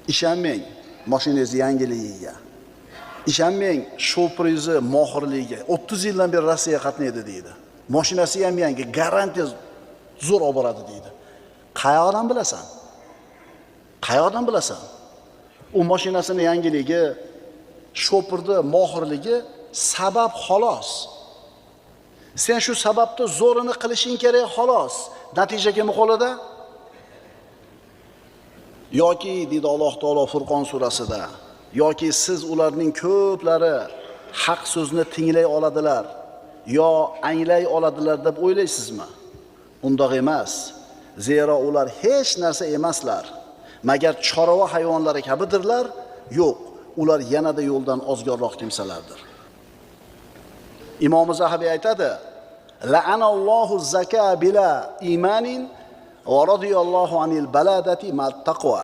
Ishonmang mashinangiz yangiligiga. Ishonmang shoferingizni mohirligiga. 30 yildan beri Rossiyaga qatnaydi deydi. Mashinasi ham yangi, garantiya zo'r olib boradi deydi. Qayoqdan bilasan? Qayoqdan bilasan? U mashinasini yangiligi, shofirni mohirligi sabab xolos. Sen shu sababni zo'rini qilishing kerak xolos. Natija kim qo'lida? Yoki deydi Alloh taolo Furqon surasida, yoki siz ularning ko'plari haq so'zni tinglay oladilar, yo anglay oladilar deb o'ylaysizmi? Undoq emas. Zero ular hech narsa emaslar. Magar chorva hayvonlari kabidirlar? Yo'q, ular yanada yo'ldan ozgorroq kimsalardir. Imom Zahabiy aytadi: "La'anallohu zaka bila imanin va radiyallohu anil baladati mat taqwa."